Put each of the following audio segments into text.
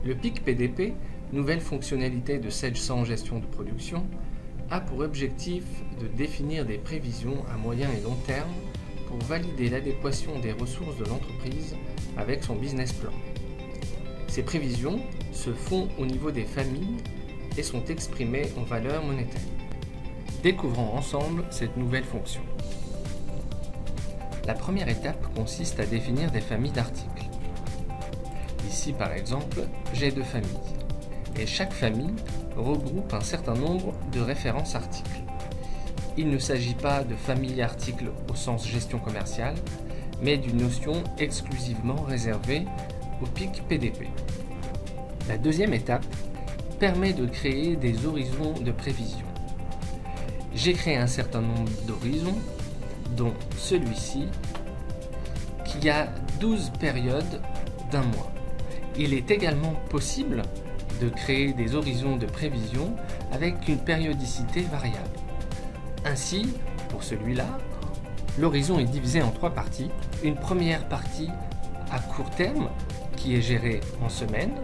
Le PIC PDP, nouvelle fonctionnalité de Sage-100 gestion de production, a pour objectif de définir des prévisions à moyen et long terme pour valider l'adéquation des ressources de l'entreprise avec son business plan. Ces prévisions se font au niveau des familles et sont exprimées en valeur monétaire. Découvrons ensemble cette nouvelle fonction. La première étape consiste à définir des familles d'articles. Ici par exemple, j'ai 2 familles, et chaque famille regroupe un certain nombre de références articles. Il ne s'agit pas de famille articles au sens gestion commerciale, mais d'une notion exclusivement réservée au PIC PDP. La deuxième étape permet de créer des horizons de prévision. J'ai créé un certain nombre d'horizons, dont celui-ci, qui a 12 périodes d'un mois. Il est également possible de créer des horizons de prévision avec une périodicité variable. Ainsi, pour celui-là, l'horizon est divisé en 3 parties. Une première partie à court terme, qui est gérée en semaines,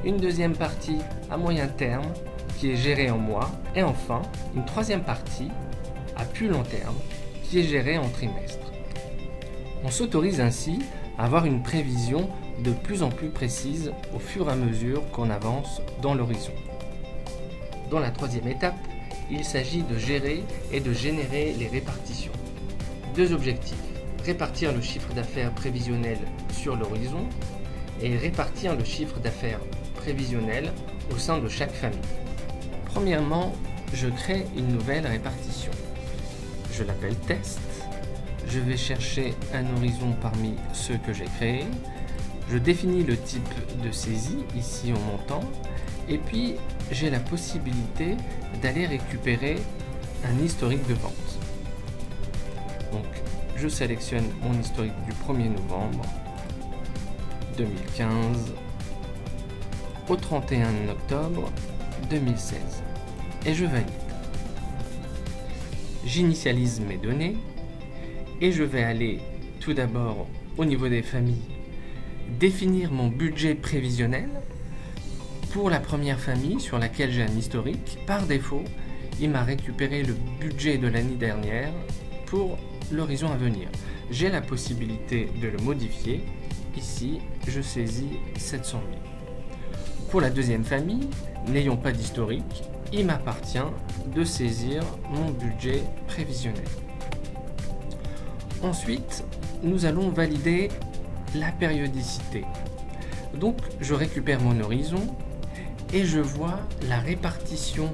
une deuxième partie à moyen terme, qui est gérée en mois, et enfin, une troisième partie à plus long terme, qui est gérée en trimestre. On s'autorise ainsi à avoir une prévision de plus en plus précise au fur et à mesure qu'on avance dans l'horizon. Dans la troisième étape, il s'agit de gérer et de générer les répartitions. 2 objectifs, répartir le chiffre d'affaires prévisionnel sur l'horizon et répartir le chiffre d'affaires prévisionnel au sein de chaque famille. Premièrement, je crée une nouvelle répartition. Je l'appelle test. Je vais chercher un horizon parmi ceux que j'ai créés. Je définis le type de saisie, ici en montant, et puis j'ai la possibilité d'aller récupérer un historique de vente. Donc, je sélectionne mon historique du 1er novembre 2015 au 31 octobre 2016 et je valide. J'initialise mes données et je vais aller tout d'abord au niveau des familles définir mon budget prévisionnel. Pour la première famille sur laquelle j'ai un historique, par défaut, il m'a récupéré le budget de l'année dernière pour l'horizon à venir. J'ai la possibilité de le modifier. Ici, je saisis 700 000. Pour la deuxième famille, n'ayant pas d'historique, il m'appartient de saisir mon budget prévisionnel. Ensuite, nous allons valider la périodicité. Donc, je récupère mon horizon et je vois la répartition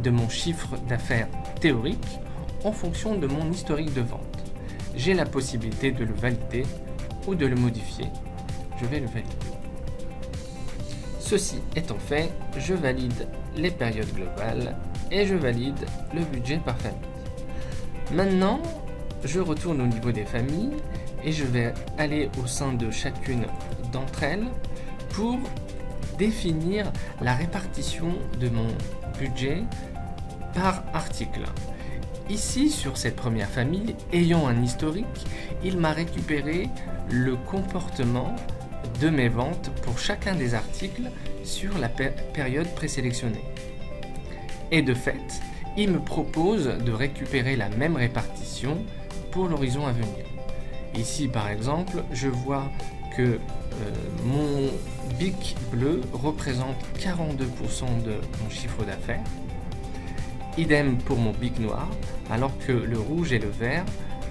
de mon chiffre d'affaires théorique en fonction de mon historique de vente. J'ai la possibilité de le valider ou de le modifier. Je vais le valider. Ceci étant fait, je valide les périodes globales et je valide le budget par famille. Maintenant, je retourne au niveau des familles et je vais aller au sein de chacune d'entre elles pour définir la répartition de mon budget par article. Ici, sur cette première famille, ayant un historique, il m'a récupéré le comportement de mes ventes pour chacun des articles sur la période présélectionnée. Et de fait, il me propose de récupérer la même répartition pour l'horizon à venir. Ici, par exemple, je vois que mon BIC bleu représente 42% de mon chiffre d'affaires. Idem pour mon BIC noir, alors que le rouge et le vert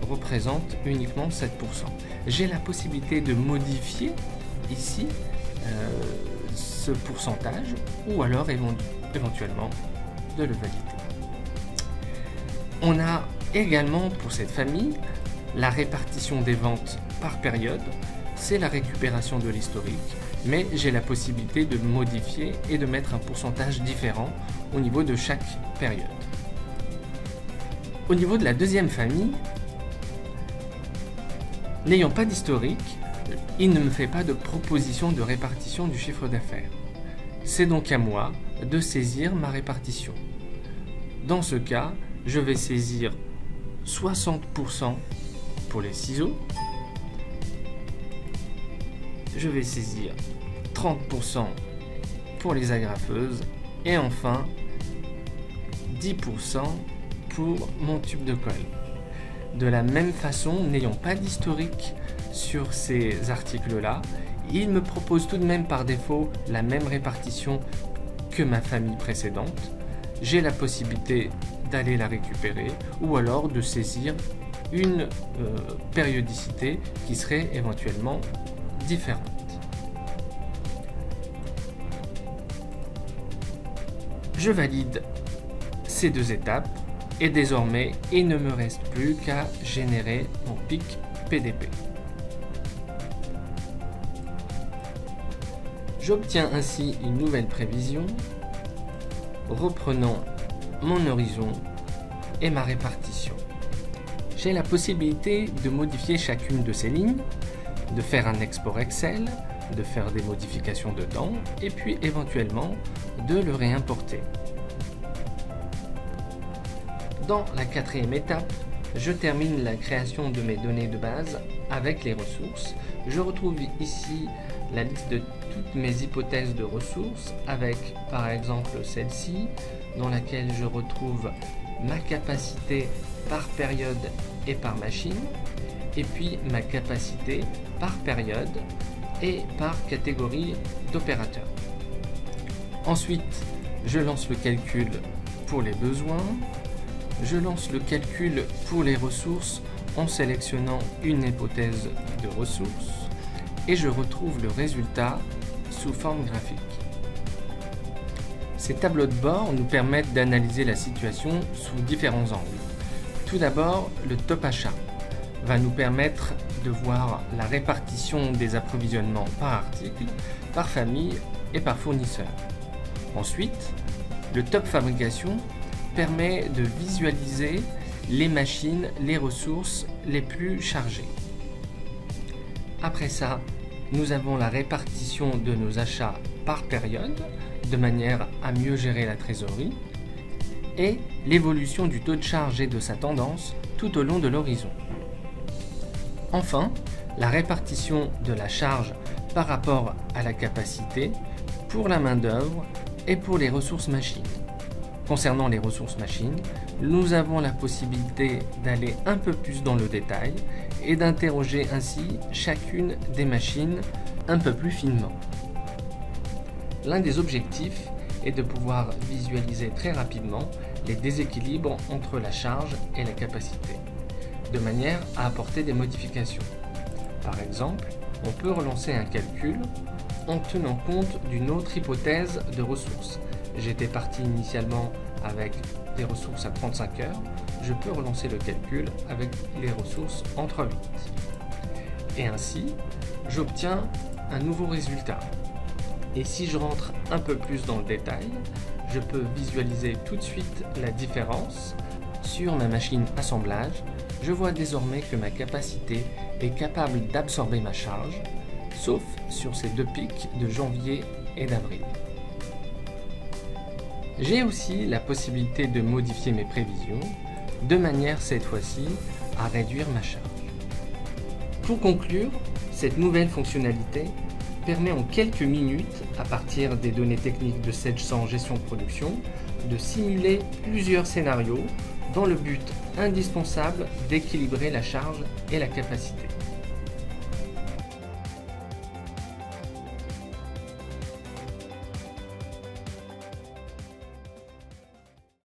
représentent uniquement 7%. J'ai la possibilité de modifier ici ce pourcentage ou alors éventuellement de le valider. On a également pour cette famille la répartition des ventes par période, c'est la récupération de l'historique, mais j'ai la possibilité de modifier et de mettre un pourcentage différent au niveau de chaque période. Au niveau de la deuxième famille, n'ayant pas d'historique, il ne me fait pas de proposition de répartition du chiffre d'affaires. C'est donc à moi de saisir ma répartition. Dans ce cas, je vais saisir 60% pour les ciseaux, je vais saisir 30% pour les agrafeuses et enfin 10% pour mon tube de colle. De la même façon, n'ayant pas d'historique sur ces articles-là, il me propose tout de même par défaut la même répartition que ma famille précédente. J'ai la possibilité d'aller la récupérer ou alors de saisir une périodicité qui serait éventuellement différente. Je valide ces deux étapes et désormais il ne me reste plus qu'à générer mon pic PDP. J'obtiens ainsi une nouvelle prévision, reprenant mon horizon et ma répartition. J'ai la possibilité de modifier chacune de ces lignes, de faire un export Excel, de faire des modifications dedans et puis éventuellement de le réimporter. Dans la quatrième étape, je termine la création de mes données de base avec les ressources. Je retrouve ici la liste de toutes mes hypothèses de ressources avec par exemple celle-ci dans laquelle je retrouve ma capacité par période et par machine et puis ma capacité par période et par catégorie d'opérateurs. Ensuite, je lance le calcul pour les besoins. Je lance le calcul pour les ressources en sélectionnant une hypothèse de ressources et je retrouve le résultat sous forme graphique. Ces tableaux de bord nous permettent d'analyser la situation sous différents angles. Tout d'abord, le top achat va nous permettre de voir la répartition des approvisionnements par article, par famille et par fournisseur. Ensuite, le top fabrication permet de visualiser les machines, les ressources les plus chargées. Après ça, nous avons la répartition de nos achats par période, de manière à mieux gérer la trésorerie, et l'évolution du taux de charge et de sa tendance tout au long de l'horizon. Enfin, la répartition de la charge par rapport à la capacité pour la main-d'œuvre et pour les ressources machines. Concernant les ressources machines, nous avons la possibilité d'aller un peu plus dans le détail et d'interroger ainsi chacune des machines un peu plus finement. L'un des objectifs est de pouvoir visualiser très rapidement les déséquilibres entre la charge et la capacité, de manière à apporter des modifications. Par exemple, on peut relancer un calcul en tenant compte d'une autre hypothèse de ressources. J'étais parti initialement avec des ressources à 35 heures, je peux relancer le calcul avec les ressources en 3/8. Et ainsi, j'obtiens un nouveau résultat. Et si je rentre un peu plus dans le détail, je peux visualiser tout de suite la différence. Sur ma machine assemblage, je vois désormais que ma capacité est capable d'absorber ma charge, sauf sur ces deux pics de janvier et d'avril. J'ai aussi la possibilité de modifier mes prévisions, de manière cette fois-ci à réduire ma charge. Pour conclure, cette nouvelle fonctionnalité permet en quelques minutes, à partir des données techniques de Sedge100 gestion de production, de simuler plusieurs scénarios dans le but indispensable d'équilibrer la charge et la capacité.